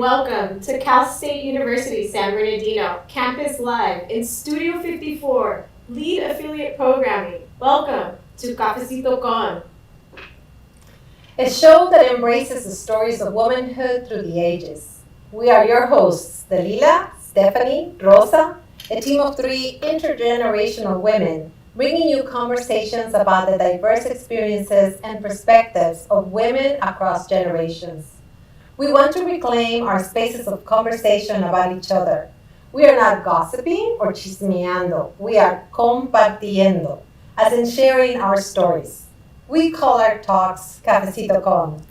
welcome to Cal State University San Bernardino, Campus Live in Studio 54, Lead Affiliate Programming. Welcome to Cafecito Con, a show that embraces the stories of womanhood through the ages. We are your hosts, Dalila, Stephanie, Rosa, a team of 3 intergenerational women, bringing you conversations about the diverse experiences and perspectives of women across generations. We want to reclaim our spaces of conversation about each other. We are not gossiping or chismeando. We are compartiendo, as in sharing our stories. We call our talks Cafecito Con.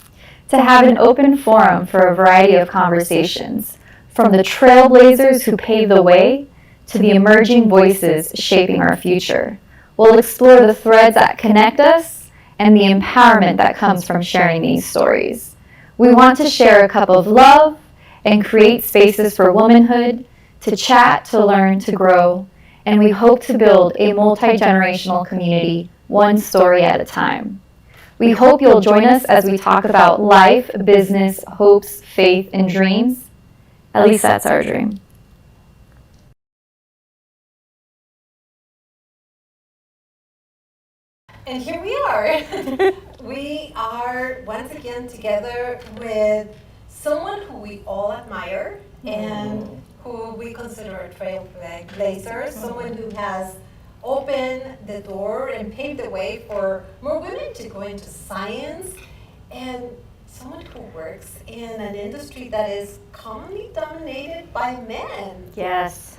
To have an open forum for a variety of conversations, from the trailblazers who pave the way to the emerging voices shaping our future. We'll explore the threads that connect us and the empowerment that comes from sharing these stories. We want to share a cup of love and create spaces for womanhood, to chat, to learn, to grow, and we hope to build a multi-generational community, one story at a time. We hope you'll join us as we talk about life, business, hopes, faith, and dreams. At least that's our dream. And here we are. We are once again together with someone who we all admire and who we consider a trailblazer, someone who has opened the door and paved the way for more women to go into science, and someone who works in an industry that is commonly dominated by men. Yes.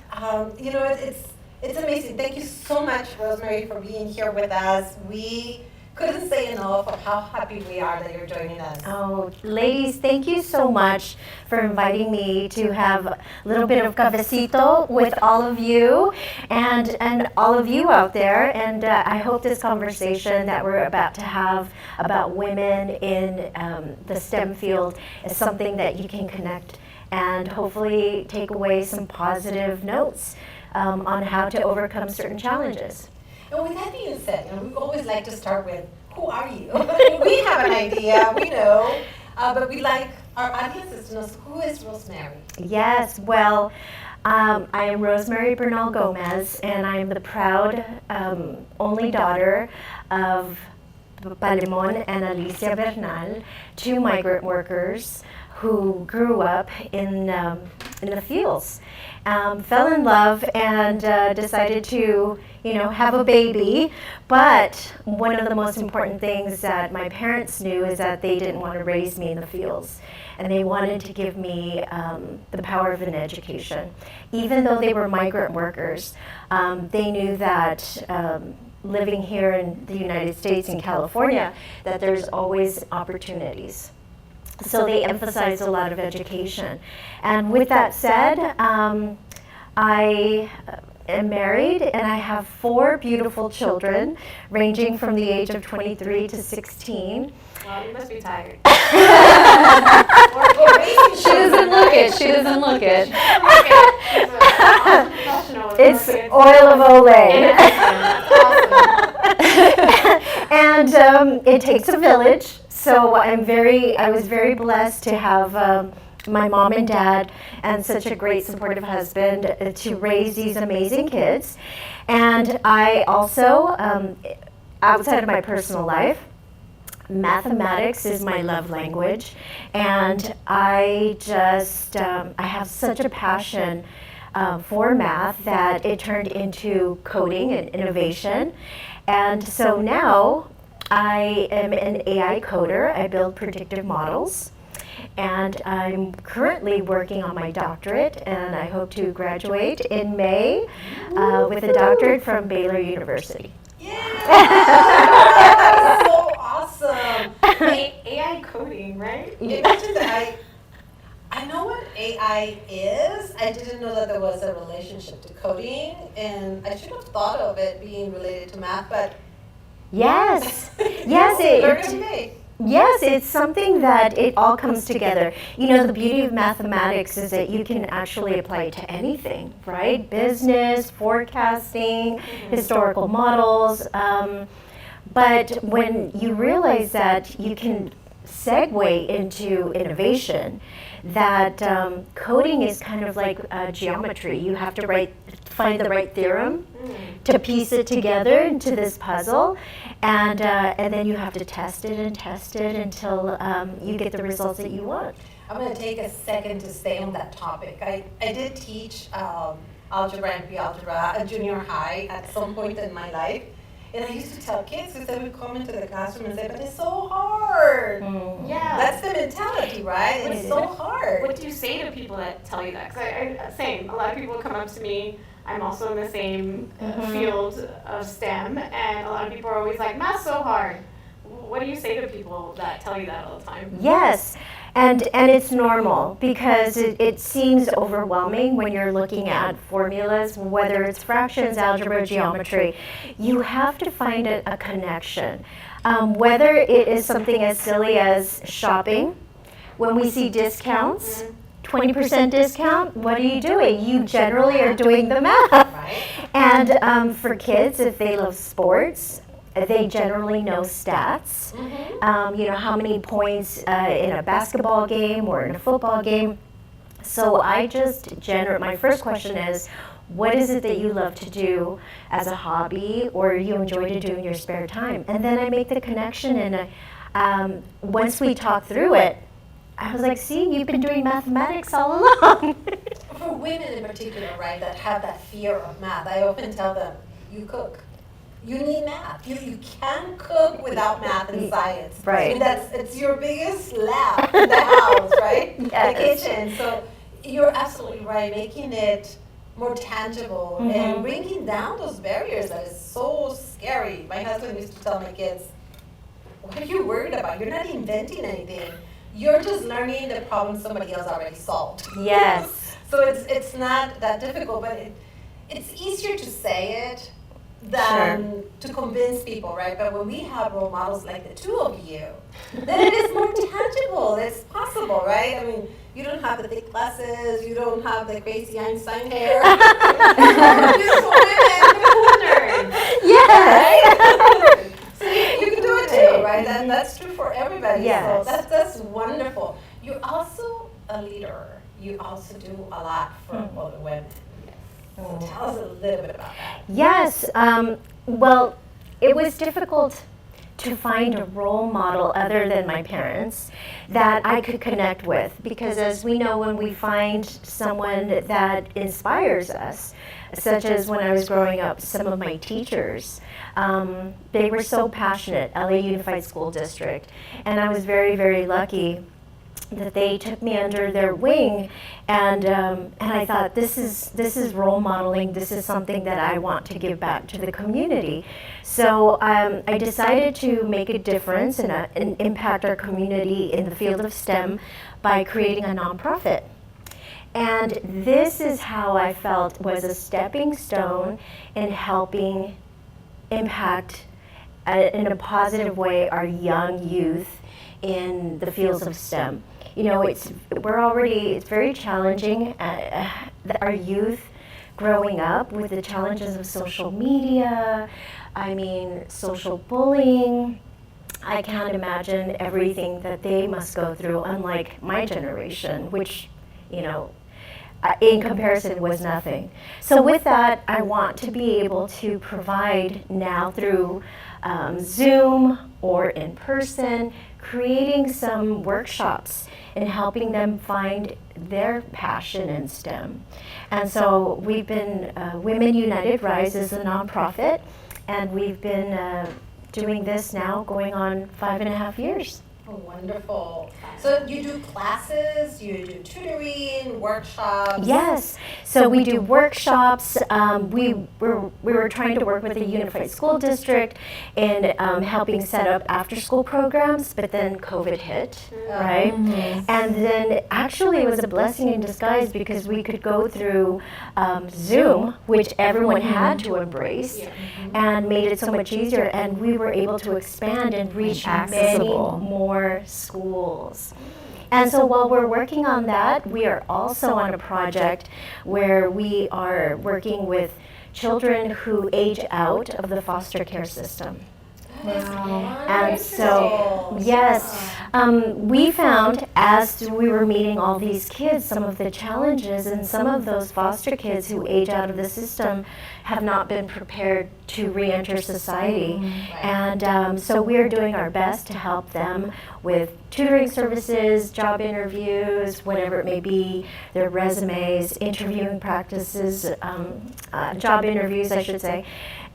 It's amazing. Thank you so much, Rosemary, for being here with us. We couldn't say enough of how happy we are that you're joining us. Oh, ladies, thank you so much for inviting me to have a little bit of cafecito with all of you and all of you out there. And I hope this conversation that we're about to have about women in the STEM field is something that you can connect and hopefully take away some positive notes on how to overcome certain challenges. And with that being said, we always like to start with, who are you? We have an idea, we know, but we like our audiences to know, who is Rosemary? Yes, well, I am Rosemary Bernal-Gomez, and I am the proud only daughter of Palemon and Alicia Bernal, 2 migrant workers who grew up in the fields. Fell in love and decided to, have a baby. But one of the most important things that my parents knew is that they didn't want to raise me in the fields. And they wanted to give me the power of an education. Even though they were migrant workers, they knew that living here in the United States, in California, that there's always opportunities. So they emphasize a lot of education. And with that said, I am married and I have 4 beautiful children, ranging from the age of 23 to 16. Well, you must be tired. She doesn't look it. She doesn't look it. It's oil of Olay. And it takes a village. So I was very blessed to have my mom and dad and such a great supportive husband to raise these amazing kids. And I also, outside of my personal life, mathematics is my love language. And I just, I have such a passion for math that it turned into coding and innovation. And so now, I am an AI coder. I build predictive models, and I'm currently working on my doctorate, and I hope to graduate in May with a doctorate from Baylor University. Yeah! That's so awesome! AI coding, right? Imagine that I know what AI is. I didn't know that there was a relationship to coding, and I should have thought of it being related to math, but yes, yes, it's something that it all comes together. The beauty of mathematics is that you can actually apply it to anything, right? Business, forecasting, historical models. But when you realize that you can segue into innovation, that coding is kind of like geometry. You have to find the right theorem to piece it together into this puzzle, and then you have to test it until you get the results that you want. I'm going to take a second to stay on that topic. I did teach algebra and pre-algebra at junior high at some point in my life. And I used to tell kids, because they would come into the classroom and say, but it's so hard. Yeah. That's the mentality, right? It's so hard. What do you say to people that tell you that? Because same, a lot of people come up to me. I'm also in the same field of STEM, and a lot of people are always like, math's so hard. What do you say to people that tell you that all the time? Yes, and it's normal, because it seems overwhelming when you're looking at formulas, whether it's fractions, algebra, geometry. You have to find a connection. Whether it is something as silly as shopping, when we see discounts, 20% discount, what are you doing? You generally are doing the math. Right. And for kids, if they love sports, they generally know stats. You know, how many points in a basketball game or in a football game. So I just my first question is, what is it that you love to do as a hobby or you enjoy to do in your spare time? And then I make the connection, and once we talk through it, I was like, see, you've been doing mathematics all along. For women in particular, right, that have that fear of math, I often tell them, you cook. You need math. You can't cook without math and science. Right. I mean, it's your biggest lab in the house, right? Yes. The kitchen. So you're absolutely right, making it more tangible and bringing down those barriers that is so scary. My husband used to tell my kids, what are you worried about? You're not inventing anything. You're just learning the problem somebody else already solved. Yes. So it's not that difficult, but it's easier to say it than to convince people, right? But when we have role models like the two of you, then it is more tangible. It's possible, right? I mean, you don't have the thick glasses, you don't have the crazy Einstein hair. You're beautiful women. Yes. Right? So you can do it too, right? That's true for everybody. Yes. So that's wonderful. You're also a leader. You also do a lot for other women. So tell us a little bit about that. Yes. Well, it was difficult to find a role model other than my parents that I could connect with, because as we know, when we find someone that inspires us, such as when I was growing up, some of my teachers, they were so passionate, LA Unified School District, and I was very, very lucky that they took me under their wing, and I thought, this is role modeling. This is something that I want to give back to the community. So I decided to make a difference and impact our community in the field of STEM by creating a nonprofit. And this is how I felt was a stepping stone in helping impact in a positive way our young youth in the fields of STEM. You know, it's very challenging, our youth growing up with the challenges of social media, social bullying. I can't imagine everything that they must go through, unlike my generation, which, in comparison was nothing. So with that, I want to be able to provide now through Zoom or in person, creating some workshops and helping them find their passion in STEM. And so we've been, Women United Rise is a nonprofit, and we've been doing this now going on 5.5 years. Oh, wonderful. So you do classes, you do tutoring, workshops? Yes. So we do workshops. We were trying to work with the Unified School District in helping set up after-school programs, but then COVID hit, right? And then actually it was a blessing in disguise, because we could go through Zoom, which everyone had to embrace, and made it so much easier. And we were able to expand and reach many more schools. And so while we're working on that, we are also on a project where we are working with children who age out of the foster care system. And so, yes, we found as we were meeting all these kids, some of the challenges, and some of those foster kids who age out of the system have not been prepared to re-enter society. And so we're doing our best to help them with tutoring services, job interviews, whatever it may be, their resumes, interviewing practices, job interviews, I should say.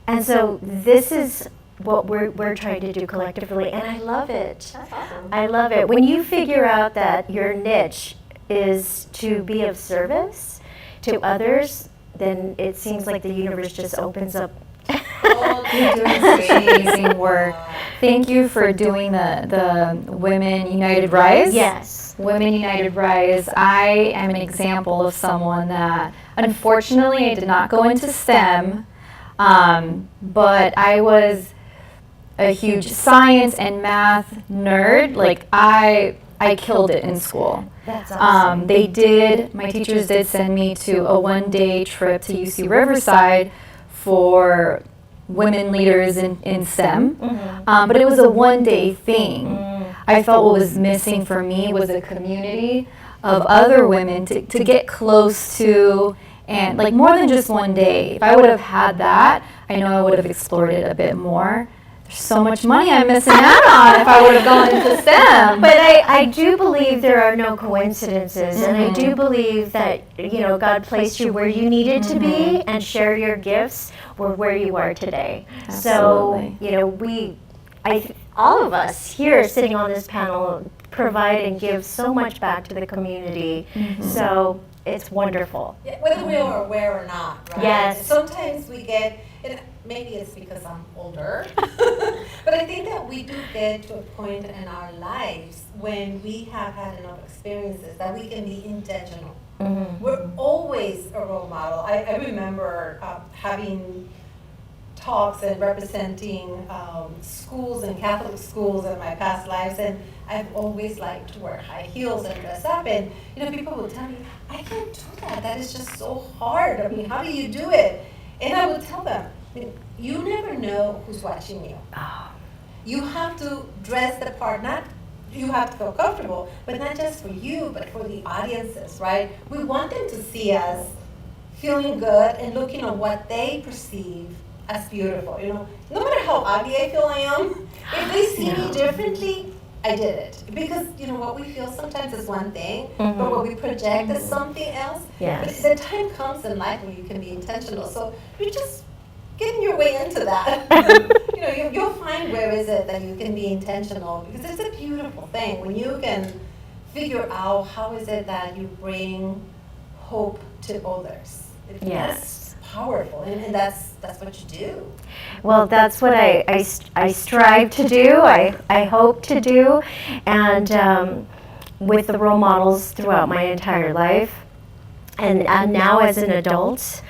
And so this is what we're trying to do collectively, and I love it. That's awesome. I love it. When you figure out that your niche is to be of service to others, then it seems like the universe just opens up. You're doing such amazing work. Thank you for doing the Women United Rise. Yes. Women United Rise. I am an example of someone that, unfortunately, I did not go into STEM, but I was a huge science and math nerd. Like I killed it in school. That's awesome. My teachers did send me to a one-day trip to UC Riverside for women leaders in STEM, but it was a one-day thing. I felt what was missing for me was a community of other women to get close to, and like more than just one day. If I would have had that, I know I would have explored it a bit more. There's so much money I'm missing out on if I would have gone into STEM. But I do believe there are no coincidences, and I do believe that, you know, God placed you where you needed to be and share your gifts where you are today. Absolutely. So, you know, all of us here sitting on this panel provide and give so much back to the community. So it's wonderful. Yeah, whether we are aware or not, right? Yes. Sometimes we get, and maybe it's because I'm older, but I think that we do get to a point in our lives when we have had enough experiences that we can be intentional. We're always a role model. I remember having talks and representing schools and Catholic schools in my past lives, and I've always liked to wear high heels and dress up, and you know, people would tell me, I can't do that, that is just so hard. I mean, how do you do it? And I would tell them, you never know who's watching you. You have to dress the part, you have to feel comfortable, but not just for you, but for the audiences, right? We want them to see us feeling good and looking at what they perceive as beautiful. You know, no matter how ugly I feel I am, if they see me differently, I did it. Because, you know, what we feel sometimes is one thing, but what we project is something else. Yes. But the time comes in life where you can be intentional. So you're just getting your way into that. You know, you'll find where is it that you can be intentional, because it's a beautiful thing when you can figure out how is it that you bring hope to others. Yes. That's powerful, and that's what you do. Well, that's what I strive to do, I hope to do, and with the role models throughout my entire life. And now as an adult,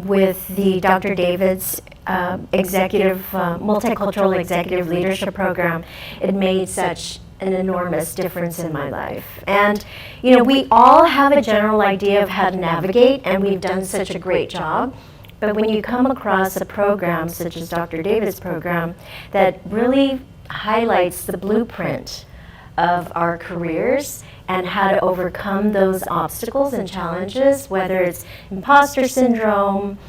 with the Dr. David's multicultural executive leadership program, it made such an enormous difference in my life. And, you know, we all have a general idea of how to navigate, and we've done such a great job. But when you come across a program such as Dr. David's program that really highlights the blueprint of our careers and how to overcome those obstacles and challenges, whether it's imposter syndrome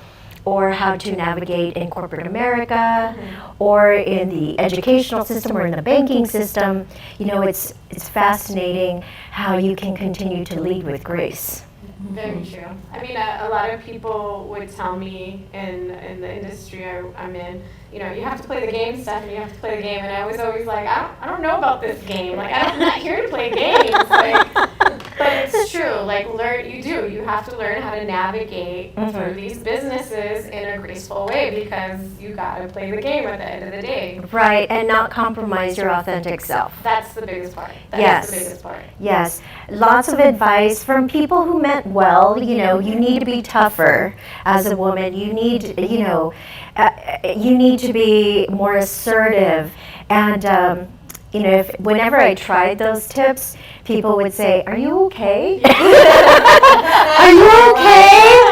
or how to navigate in corporate America or in the educational system or in the banking system, you know, it's fascinating how you can continue to lead with grace. Very true. I mean, a lot of people would tell me in the industry I'm in, you know, you have to play the game, Stephanie, you have to play the game. And I was always like, I don't know about this game. Like, I'm not here to play games. Like, but it's true. Like, you have to learn how to navigate through these businesses in a graceful way, because you got to play the game at the end of the day. Right, and not compromise your authentic self. That's the biggest part. Yes. The biggest part. Yes. Lots of advice from people who meant well. You know, you need to be tougher as a woman. You need, you know, you need to be more assertive. And whenever I tried those tips, people would say, "Are you okay? Are you okay?"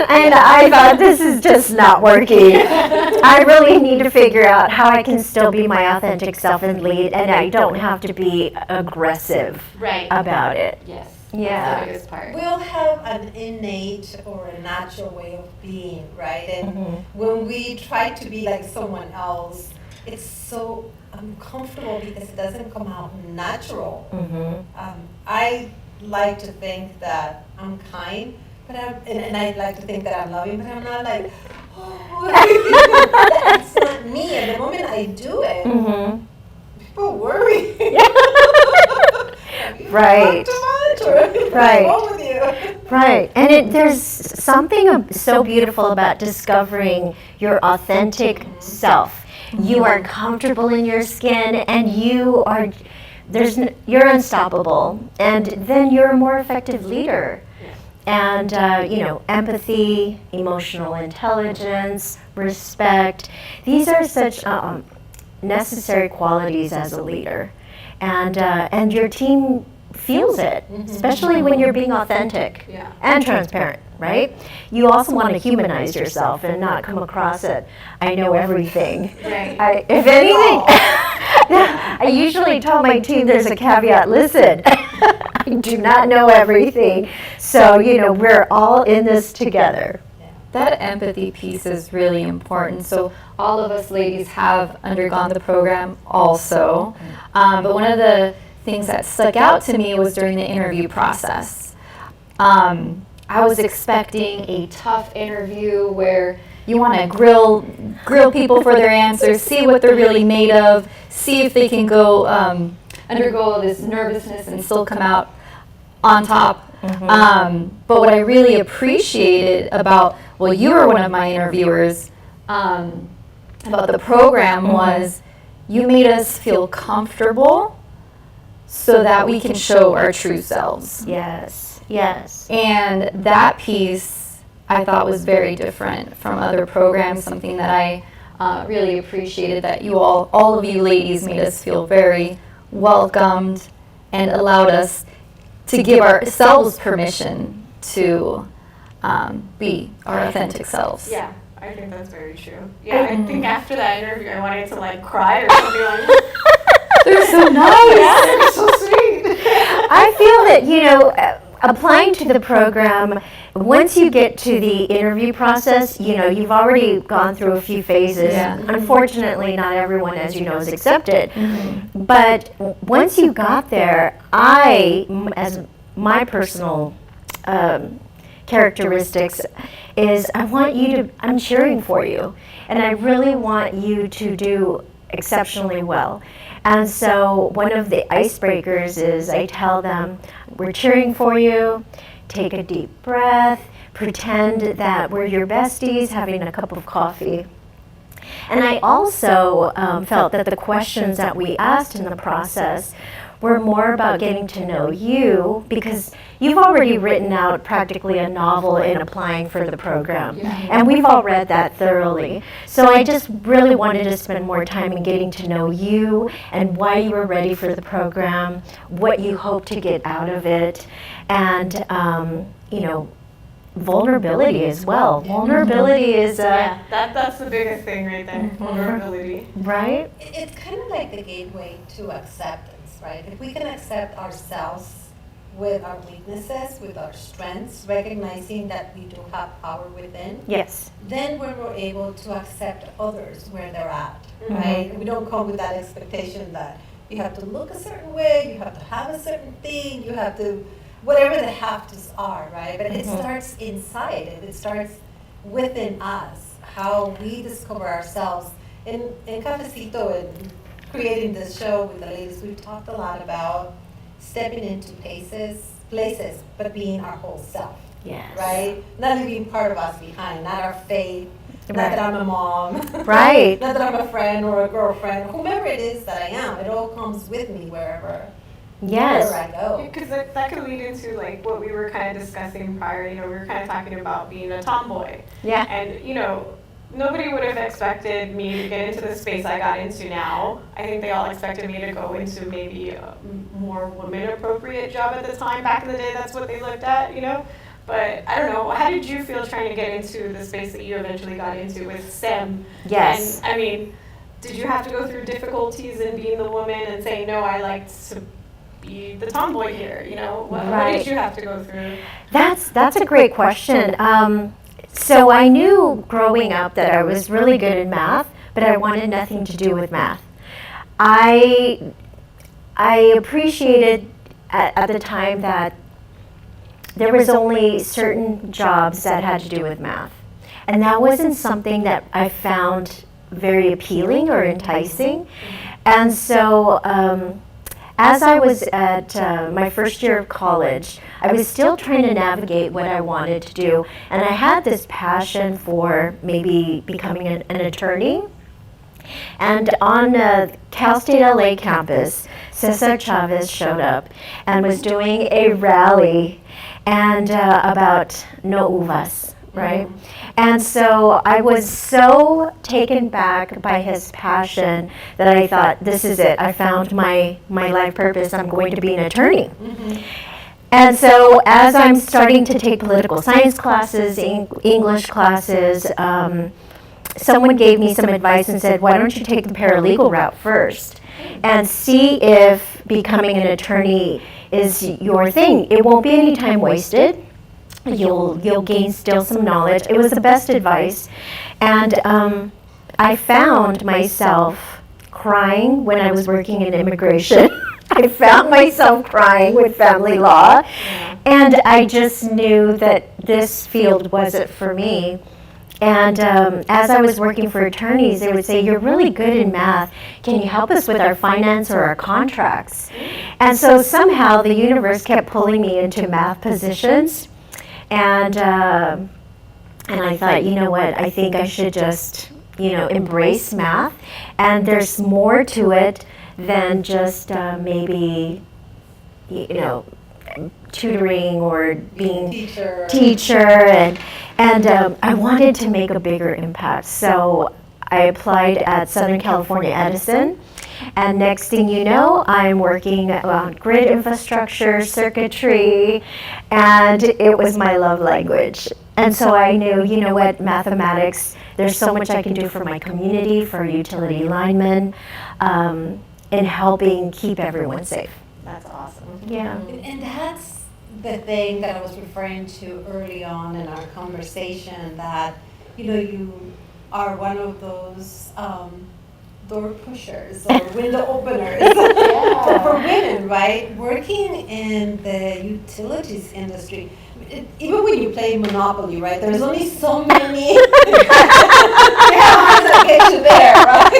And I thought, this is just not working. I really need to figure out how I can still be my authentic self and lead, and I don't have to be aggressive about it. Yes. Yeah. That's the biggest part. We all have an innate or a natural way of being, right? And when we try to be like someone else, it's so uncomfortable because it doesn't come out natural. I like to think that I'm kind, but and I like to think that I'm loving, but I'm not like, that's not me. And the moment I do it, people worry. Right. Right. What's wrong with you? Right. And there's something so beautiful about discovering your authentic self. You are comfortable in your skin, and you're unstoppable, and then you're a more effective leader. And empathy, emotional intelligence, respect, these are such necessary qualities as a leader. And your team feels it, especially when you're being authentic and transparent, right? You also want to humanize yourself and not come across it, I know everything. Right. If anything, I usually tell my team there's a caveat, listen, I do not know everything. So, we're all in this together. That empathy piece is really important. So all of us ladies have undergone the program also. But one of the things that stuck out to me was during the interview process. I was expecting a tough interview where you want to grill people for their answers, see what they're really made of, see if they can go undergo this nervousness and still come out on top. But what I really appreciated about, you were one of my interviewers, about the program was you made us feel comfortable so that we can show our true selves. Yes. And that piece I thought was very different from other programs, something that I really appreciated, that you all of you ladies made us feel very welcomed and allowed us to give ourselves permission to be our authentic selves. Yeah, I think that's very true. Yeah, I think after that interview, I wanted to cry or something like that. They're so nice. Yeah, they're so sweet. I feel that, applying to the program, once you get to the interview process, you've already gone through a few phases. Yeah. Unfortunately, not everyone, as you know, is accepted. But once you got there, as my personal characteristics is I'm cheering for you. And I really want you to do exceptionally well. And so one of the icebreakers is I tell them, we're cheering for you, take a deep breath, pretend that we're your besties having a cup of coffee. And I also felt that the questions that we asked in the process were more about getting to know you, because you've already written out practically a novel in applying for the program. And we've all read that thoroughly. So I just really wanted to spend more time in getting to know you and why you were ready for the program, what you hope to get out of it, and vulnerability as well. Vulnerability is that's the biggest thing right there. Vulnerability. Right? It's kind of like the gateway to acceptance, right? If we can accept ourselves with our weaknesses, with our strengths, recognizing that we do have power within, Yes. then we're able to accept others where they're at, right? We don't come with that expectation that you have to look a certain way, you have to have a certain thing, you have to, whatever the have-tos are, right? But it starts inside it starts within us, how we discover ourselves. In Cafecito and creating this show with the ladies, we've talked a lot about stepping into places, but being our whole self. Yes. Right? Not leaving part of us behind, not our faith, not that I'm a mom, Right. not that I'm a friend or a girlfriend, whomever it is that I am, it all comes with me wherever Yes. I go. Because that could lead into what we were kind of discussing prior. We were kind of talking about being a tomboy. Yeah. And nobody would have expected me to get into the space I got into now. I think they all expected me to go into maybe a more woman-appropriate job at the time. Back in the day, that's what they looked at, you know? But I don't know, how did you feel trying to get into the space that you eventually got into with STEM? Yes. And I mean, did you have to go through difficulties in being the woman and saying, no, I like to be the tomboy here, you know? What did you have to go through? That's a great question. So I knew growing up that I was really good in math, but I wanted nothing to do with math. I appreciated at the time that there was only certain jobs that had to do with math. And that wasn't something that I found very appealing or enticing. And so as I was at my first year of college, I was still trying to navigate what I wanted to do. And I had this passion for maybe becoming an attorney. And on Cal State LA campus, Cesar Chavez showed up and was doing a rally and about no uvas, right? And so I was so taken back by his passion that I thought, this is it. I found my life purpose. I'm going to be an attorney. And so as I'm starting to take political science classes, English classes, someone gave me some advice and said, why don't you take the paralegal route first and see if becoming an attorney is your thing. It won't be any time wasted. You'll gain still some knowledge. It was the best advice. And I found myself crying when I was working in immigration. I found myself crying with family law. And I just knew that this field wasn't for me. And as I was working for attorneys, they would say, you're really good in math. Can you help us with our finance or our contracts? And so somehow the universe kept pulling me into math positions. And I thought, you know what, I think I should just, embrace math. And there's more to it than just maybe, tutoring or being teacher. And I wanted to make a bigger impact. So I applied at Southern California Edison. And next thing you know, I'm working on grid infrastructure, circuitry, and it was my love language. And so I knew, you know what, mathematics, there's so much I can do for my community, for utility linemen, in helping keep everyone safe. That's awesome. Yeah. And that's the thing that I was referring to early on in our conversation, that, you are one of those door pushers or window openers for women, right? Working in the utilities industry, even when you play Monopoly, right? There's only so many hands that get you there, right?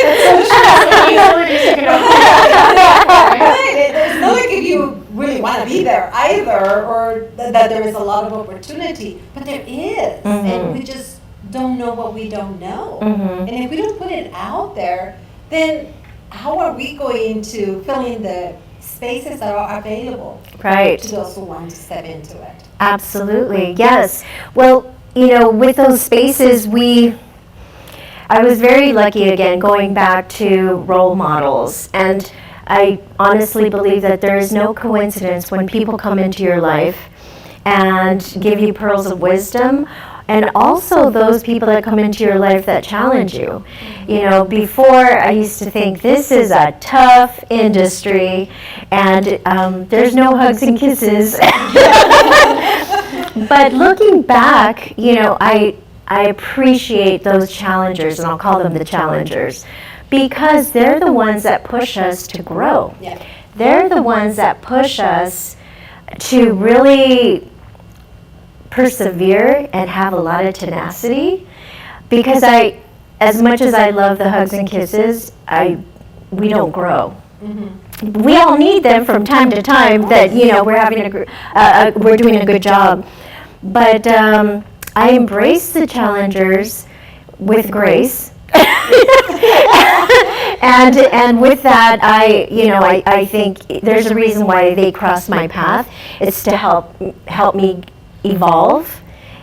There's no like if you really want to be there either, or that there is a lot of opportunity, but there is, and we just don't know what we don't know. And if we don't put it out there, then how are we going to fill in the spaces that are available to those who want to step into it? Absolutely, yes. Well, with those spaces, I was very lucky, again, going back to role models. And I honestly believe that there is no coincidence when people come into your life and give you pearls of wisdom, and also those people that come into your life that challenge you. Before I used to think this is a tough industry and there's no hugs and kisses. But looking back, I appreciate those challengers, and I'll call them the challengers, because they're the ones that push us to grow. Yeah. They're the ones that push us to really persevere and have a lot of tenacity, because as much as I love the hugs and kisses, we don't grow. We all need them from time to time, that we're having we're doing a good job, but I embrace the challengers with grace. And with that, I think there's a reason why they cross my path. It's to help me evolve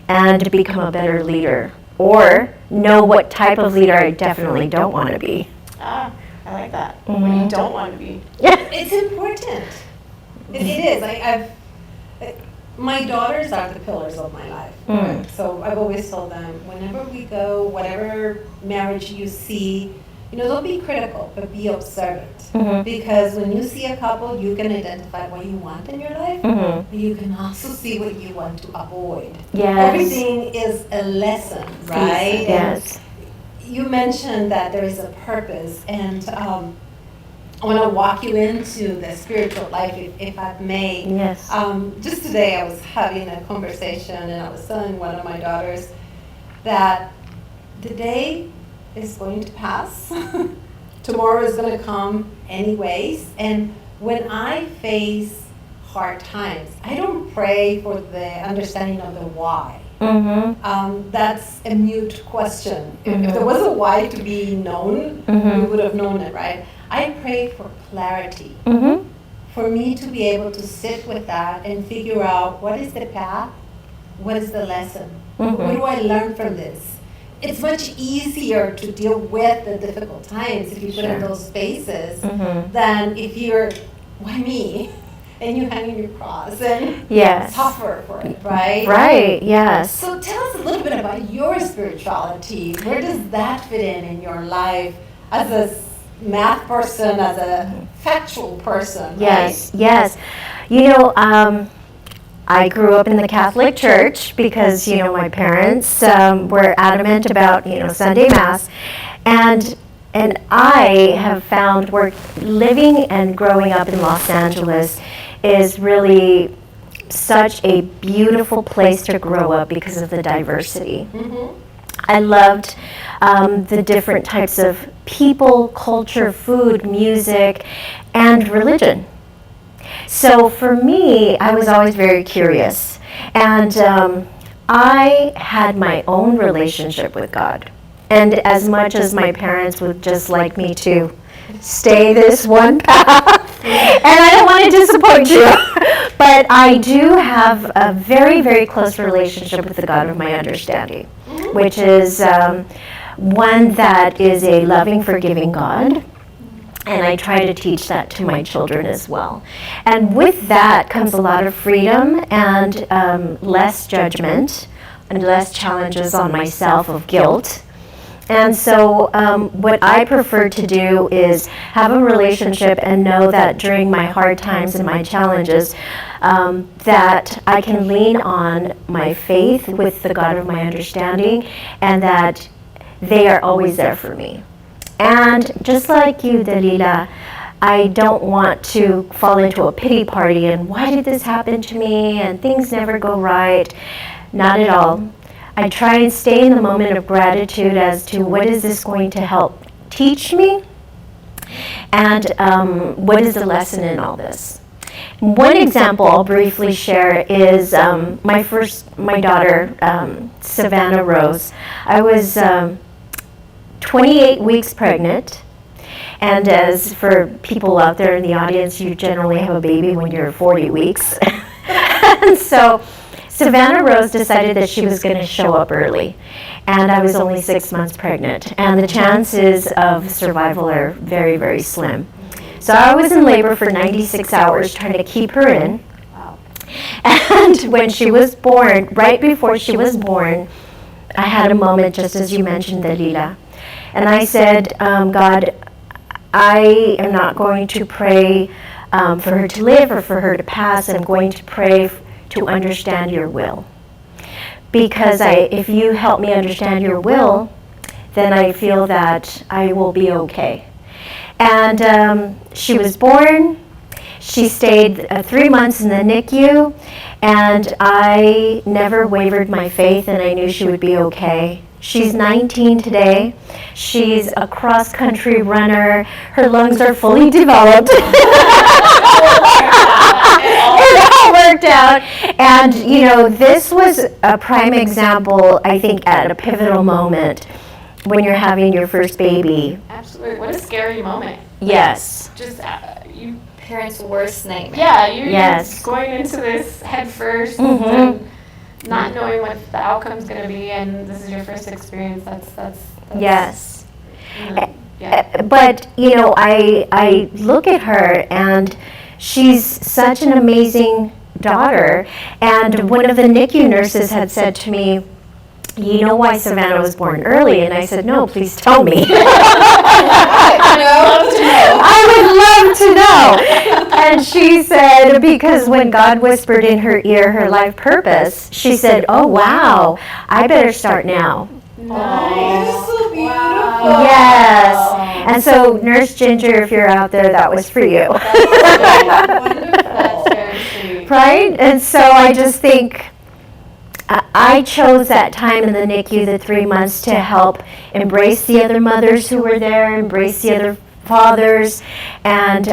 and to become a better leader or know what type of leader I definitely don't want to be. Ah, I like that. What you don't want to be. It's important. It is. My daughters are the pillars of my life. Right? So I've always told them, whenever we go, whatever marriage you see, don't be critical, but be observant. Because when you see a couple, you can identify what you want in your life, but you can also see what you want to avoid. Yes. Everything is a lesson, right? Yes. And you mentioned that there is a purpose, and I want to walk you into the spiritual life, if I may. Yes. Just today, I was having a conversation, and I was telling one of my daughters that the day is going to pass. Tomorrow is going to come anyways. And when I face hard times, I don't pray for the understanding of the why. That's a mute question. If there was a why to be known, we would have known it, right? I pray for clarity, for me to be able to sit with that and figure out what is the path, what is the lesson, what do I learn from this? It's much easier to deal with the difficult times if you put in those spaces than if you're, why me? And you hang your cross and suffer for it, right? Right, yes. So tell us a little bit about your spirituality. Where does that fit in your life as a math person, as a factual person? Yes, right? Yes. I grew up in the Catholic Church because, my parents were adamant about, Sunday Mass. And I have found living and growing up in Los Angeles is really such a beautiful place to grow up because of the diversity. I loved the different types of people, culture, food, music, and religion. So for me, I was always very curious. And I had my own relationship with God. And as much as my parents would just like me to stay this one path, and I don't want to disappoint you, but I do have a very, very close relationship with the God of my understanding, which is one that is a loving, forgiving God. And I try to teach that to my children as well. And with that comes a lot of freedom and less judgment and less challenges on myself of guilt. And so what I prefer to do is have a relationship and know that during my hard times and my challenges that I can lean on my faith with the God of my understanding and that they are always there for me. And just like you, Dalila, I don't want to fall into a pity party and why did this happen to me and things never go right. Not at all. I try and stay in the moment of gratitude as to what is this going to help teach me and what is the lesson in all this. One example I'll briefly share is my daughter, Savannah Rose. I was 28 weeks pregnant, and as for people out there in the audience, you generally have a baby when you're 40 weeks. And so Savannah Rose decided that she was going to show up early, and I was only 6 months pregnant, and the chances of survival are very, very slim. So I was in labor for 96 hours trying to keep her in. And when she was born, right before she was born, I had a moment just as you mentioned, Dalila. And I said, God, I am not going to pray for her to live or for her to pass. I'm going to pray to understand your will. Because if you help me understand your will, then I feel that I will be okay. And she was born. She stayed 3 months in the NICU, and I never wavered my faith, and I knew she would be okay. She's 19 today. She's a cross-country runner. Her lungs are fully developed. It all worked out. And, this was a prime example, I think, at a pivotal moment when you're having your first baby. Absolutely. What a scary moment. Yes. Just you. Parents' worst nightmare. Yeah, you're going into this head first. And not knowing what the outcome's going to be, and this is your first experience. That's Yes. Yeah. But, you know, I look at her, and she's such an amazing daughter. And one of the NICU nurses had said to me, you know why Savannah was born early? And I said, no, please tell me. I would love to know. And she said, because when God whispered in her ear her life purpose, she said, oh, wow, I better start now. Nice. So beautiful. Wow. Yes. And so, Nurse Ginger, if you're out there, that was for you. That's very sweet. Right? And so I just think I chose that time in the NICU, the 3 months, to help embrace the other mothers who were there, embrace the other fathers, and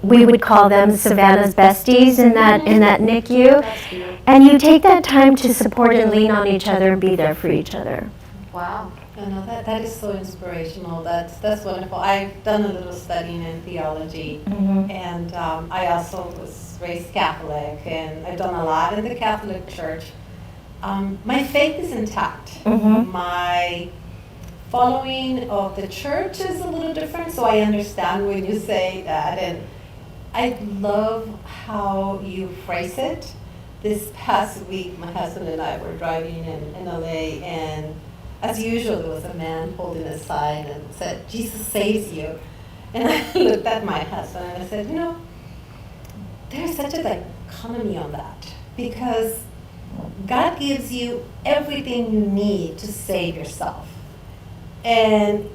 we would call them Savannah's besties in that NICU. That's beautiful. And you take that time to support and lean on each other and be there for each other. Wow. I know that is so inspirational. That's wonderful. I've done a little studying in theology, and I also was raised Catholic, and I've done a lot in the Catholic Church. My faith is intact. My following of the church is a little different, so I understand when you say that, and I love how you phrase it. This past week, my husband and I were driving in LA, and as usual, there was a man holding a sign and said, Jesus saves you. And I looked at my husband and I said, you know, there's such a dichotomy on that, because God gives you everything you need to save yourself. And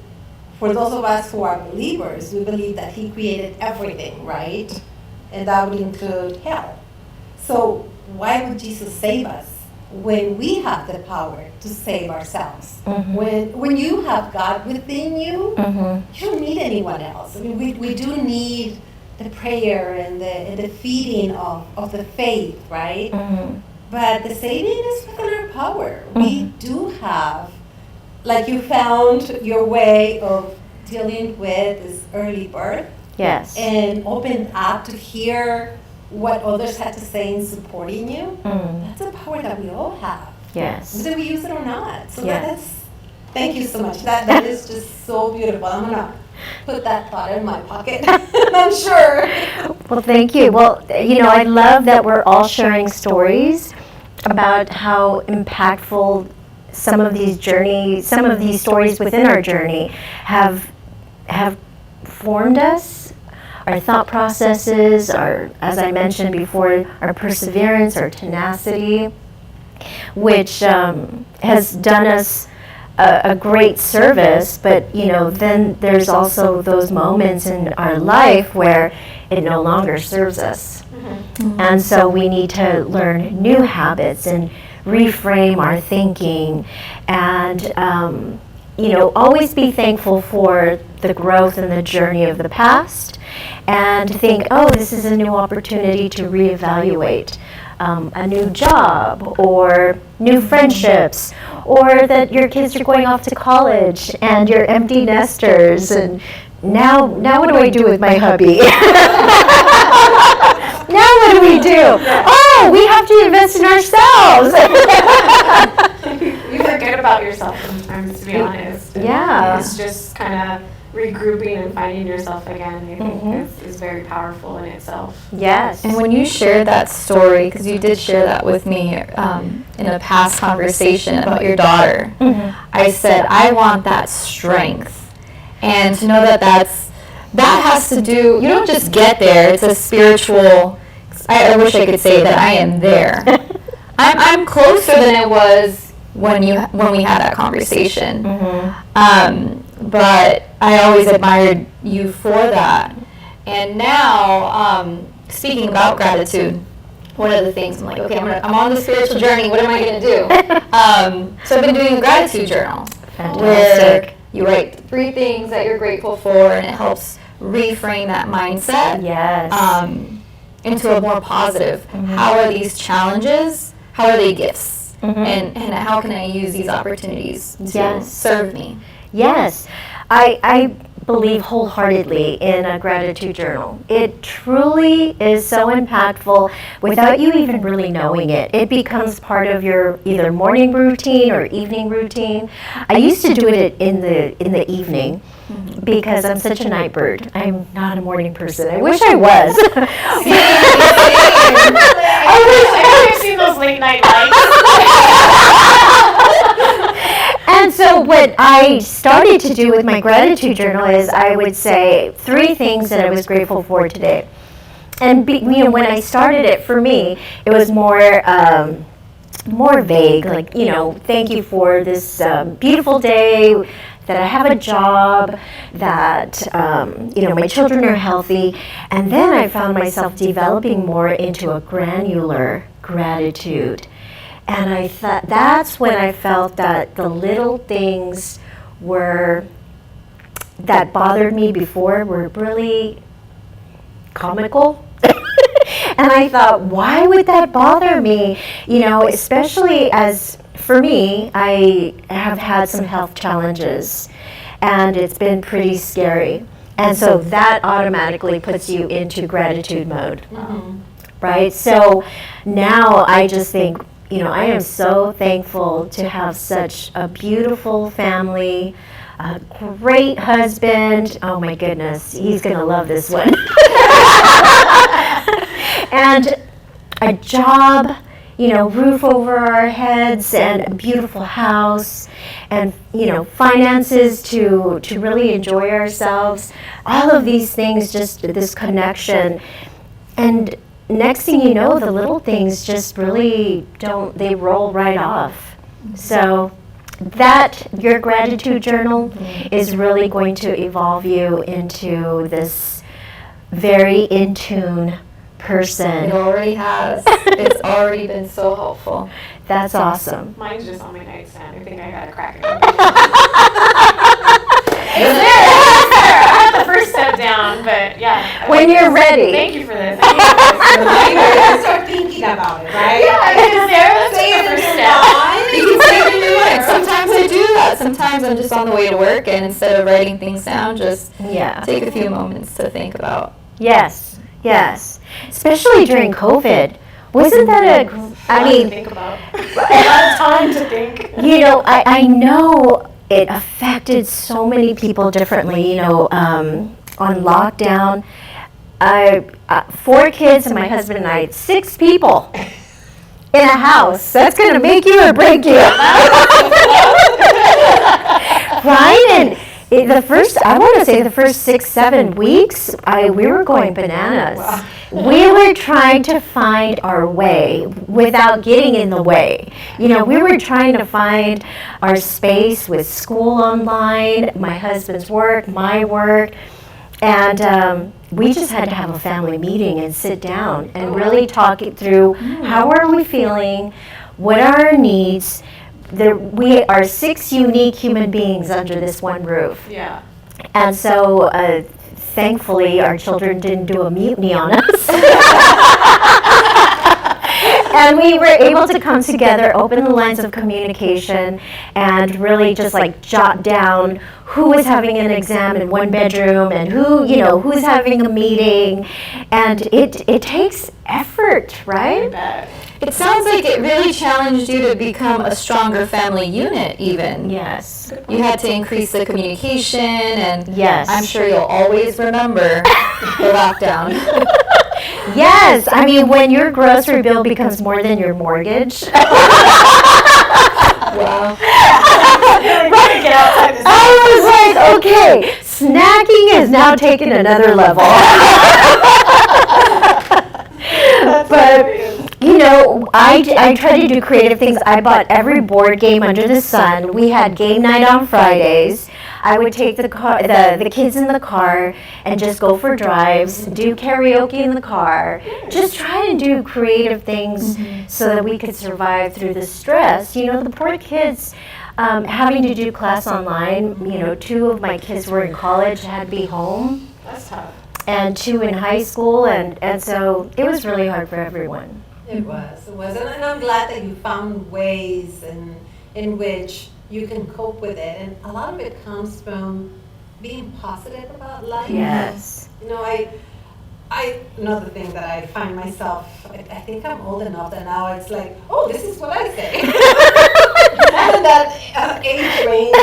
for those of us who are believers, we believe that He created everything, right? And that would include hell. So why would Jesus save us when we have the power to save ourselves? When you have God within you, you don't need anyone else. I mean, we do need the prayer and the feeding of the faith, right? But the saving is within our power. We do have, like you found your way of dealing with this early birth. Yes. And opened up to hear what others had to say in supporting you. That's a power that we all have. Yes. Whether we use it or not. So Yes. thank you so much. That is just so beautiful. I'm gonna put that thought in my pocket. I'm sure. Well, thank you. Well, you know, I love that we're all sharing stories about how impactful some of these stories within our journey have formed us, our thought processes, our, as I mentioned before, our perseverance, our tenacity, which has done us a great service. But, you know, then there's also those moments in our life where it no longer serves us. And so we need to learn new habits and reframe our thinking, and you know, always be thankful for the growth and the journey of the past, and think, oh, this is a new opportunity to reevaluate a new job or new friendships, or that your kids are going off to college and you're empty nesters, and now what do I do with my hubby? Now what do we do? Oh, we have to invest in ourselves. You forget about yourself sometimes, to be honest. Yeah. It's just kind of regrouping and finding yourself again. I think is very powerful in itself. Yes. And when you shared that story, because you did share that with me in a past conversation about your daughter, I said, I want that strength. And to know that has to do, you don't just get there, it's a spiritual, I wish I could say that I am there. I'm closer than I was when we had that conversation. But I always admired you for that. And now, speaking about gratitude, one of the things I'm like, okay, I'm on the spiritual journey, what am I going to do? So I've been doing a gratitude journal. Fantastic. Where you write 3 things that you're grateful for, and it helps reframe that mindset. Yes. Into a more positive. How are these challenges? How are they gifts? And how can I use these opportunities to serve me? Yes. I believe wholeheartedly in a gratitude journal. It truly is so impactful without you even really knowing it. It becomes part of your either morning routine or evening routine. I used to do it in the evening because I'm such a night bird. I'm not a morning person. I wish I was. I wish I've seen those late night lights. And so what I started to do with my gratitude journal is I would say 3 things that I was grateful for today. And when I started it, for me, it was more vague, like, thank you for this beautiful day, that I have a job, that my children are healthy. And then I found myself developing more into a granular gratitude. And I thought that's when I felt that the little things that bothered me before were really comical. And I thought, why would that bother me? Especially as, for me, I have had some health challenges, and it's been pretty scary. And so that automatically puts you into gratitude mode, right? So now I just think, I am so thankful to have such a beautiful family, a great husband. Oh my goodness, he's going to love this one. And a job, roof over our heads, and a beautiful house, and, finances to really enjoy ourselves. All of these things, just this connection. And next thing you know, the little things just really they roll right off. So that, your gratitude journal is really going to evolve you into this very in tune person. It already has. It's already been so helpful. That's awesome. Mine's just on my nightstand. I think I gotta crack it. It's there. I had the first step down, but yeah. When you're ready. Thank you for this. Start thinking about it, right? Yeah, it's there. Let's take the first step. You can save it in your mind. Sometimes I do that. Sometimes I'm just on the way to work, and instead of writing things down, just take a few moments to think about. Yes. Especially during COVID. Wasn't that think about. A lot of time to think. I know it affected so many people differently, on lockdown. 4 kids and my husband and I, 6 people in a house. That's going to make you or break you. Right? And the first 6-7 weeks, we were going bananas. Wow. We were trying to find our way without getting in the way. We were trying to find our space with school online, my husband's work, my work, and we just had to have a family meeting and sit down and really talk it through. How are we feeling? What are our needs? We are 6 unique human beings under this one roof. Yeah. And so, thankfully, our children didn't do a mutiny on us. And we were able to come together, open the lines of communication, and really just jot down who was having an exam in one bedroom and who's having a meeting. And it takes effort, right? It sounds like it really challenged you to become a stronger family unit, even. Yes. You had to increase the communication, and yes. I'm sure you'll always remember the lockdown. Yes. I mean, when your grocery bill becomes more than your mortgage. Wow. I was like, okay, snacking has now taken another level. But I try to do creative things. I bought every board game under the sun. We had game night on Fridays. I would take the kids in the car and just go for drives, do karaoke in the car, just try to do creative things so that we could survive through the stress. The poor kids having to do class online. 2 of my kids were in college, had to be home. That's tough. And 2 in high school, and so it was really hard for everyone. It was, and I'm glad that you found ways in which you can cope with it. And a lot of it comes from being positive about life. Yes. You know, another thing that I find myself, I think I'm old enough that now it's like, oh, this is what I say. I'm in that age range,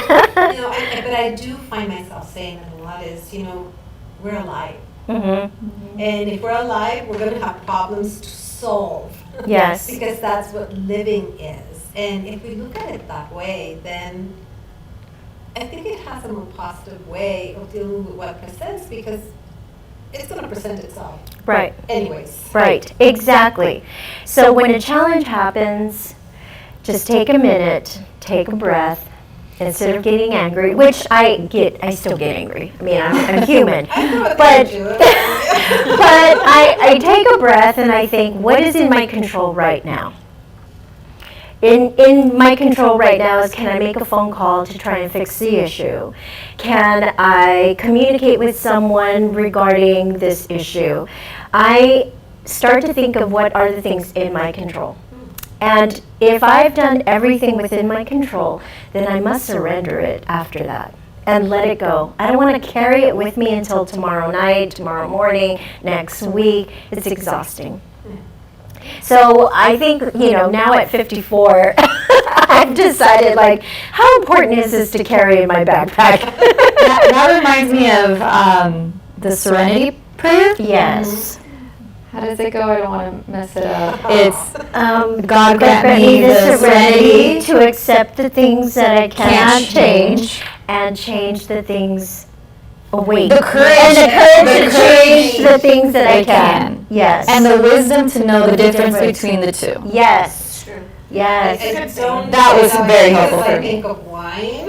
you know, but I do find myself saying a lot is, you know, we're alive. Mm-hmm. And if we're alive, we're going to have problems to solve. Yes. Because that's what living is. And if we look at it that way, then I think it has a more positive way of dealing with what presents, because it's going to present itself. Right. Anyways. Right. Exactly. So when a challenge happens, just take a minute, take a breath, instead of getting angry, which I still get angry. I mean, I'm human. But I take a breath and I think, what is in my control right now? In my control right now is, can I make a phone call to try and fix the issue? Can I communicate with someone regarding this issue? I start to think of what are the things in my control. And if I've done everything within my control, then I must surrender it after that and let it go. I don't want to carry it with me until tomorrow night, tomorrow morning, next week. It's exhausting. So I think, you know, now at 54, I've decided, like, how important is this to carry in my backpack? That reminds me of the Serenity Prayer. Yes. How does it go? I don't want to mess it up. It's God grant me the serenity to accept the things that I cannot change and change the things away. The courage, and the courage to change change the things that I can. Yes. and the wisdom to know the difference between the two. Yes. True. Yes. That was very helpful because for I me. think of wine.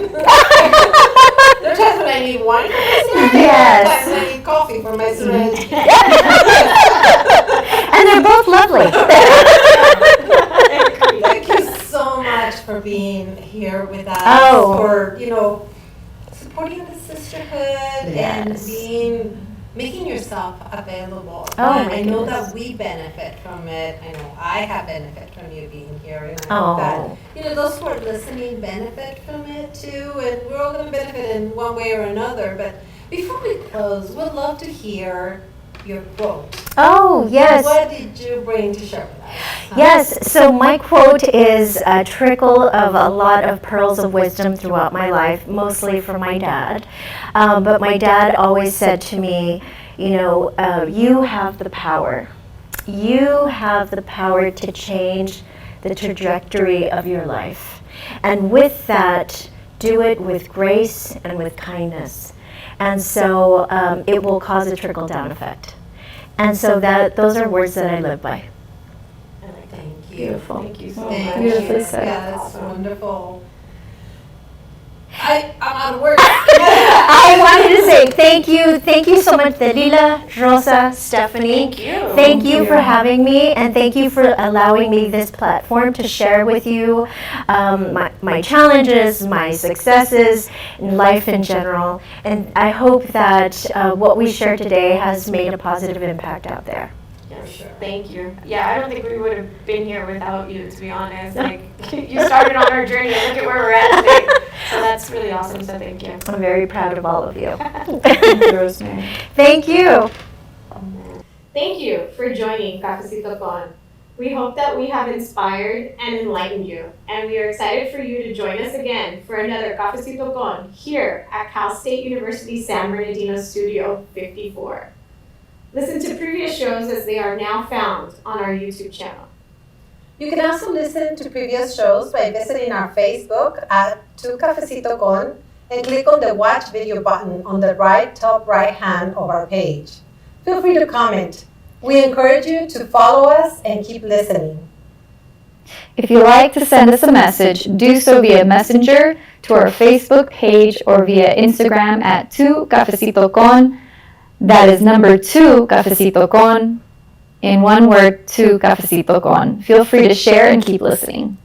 There are times when I need wine for my serenity. Yes. There are times when I need coffee for my serenity. And they're both lovely. Thank you so much for being here with us. Oh. For, you know, supporting the sisterhood Yes. and making yourself available. Oh, And my I know goodness. that we benefit from it. I know I have benefit from you being here, and I Oh. hope that, you know, those who are listening benefit from it too. And we're all going to benefit in one way or another. But before we close, we'd love to hear your quote. Oh, yes. What did you bring to share with us? Yes, so my quote is a trickle of a lot of pearls of wisdom throughout my life, mostly from my dad. But my dad always said to me, you know, you have the power. You have the power to change the trajectory of your life. And with that, do it with grace and with kindness. And so it will cause a trickle-down effect. And so those are words that I live by. Thank you. Beautiful. Thank you so Thank much. you. Beautifully said. Yeah, that's wonderful. I'm out of words. I wanted to say thank you so much, Delila, Rosa, Stephanie. Thank you. Thank you for having me, and thank you for allowing me this platform to share with you my challenges, my successes, and life in general. And I hope that what we shared today has made a positive impact out there. Yes, thank you. Yeah, I don't think we would have been here without you, to be honest. Like, you started on our journey, and look at where we're at today. So that's really awesome, so thank you. I'm very proud of all of you. Thank you, Rosemary. Thank you. Thank you for joining Cafecito Con. We hope that we have inspired and enlightened you, and we are excited for you to join us again for another Cafecito Con here at Cal State University San Bernardino Studio 54. Listen to previous shows as they are now found on our YouTube channel. You can also listen to previous shows by visiting our Facebook at Tu Cafecito Con and click on the Watch Video button on the top right hand of our page. Feel free to comment. We encourage you to follow us and keep listening. If you'd like to send us a message, do so via Messenger to our Facebook page or via Instagram at 2cafecitocon. That is number 2 Cafecito Con. In one word, 2 Cafecito Con. Feel free to share and keep listening.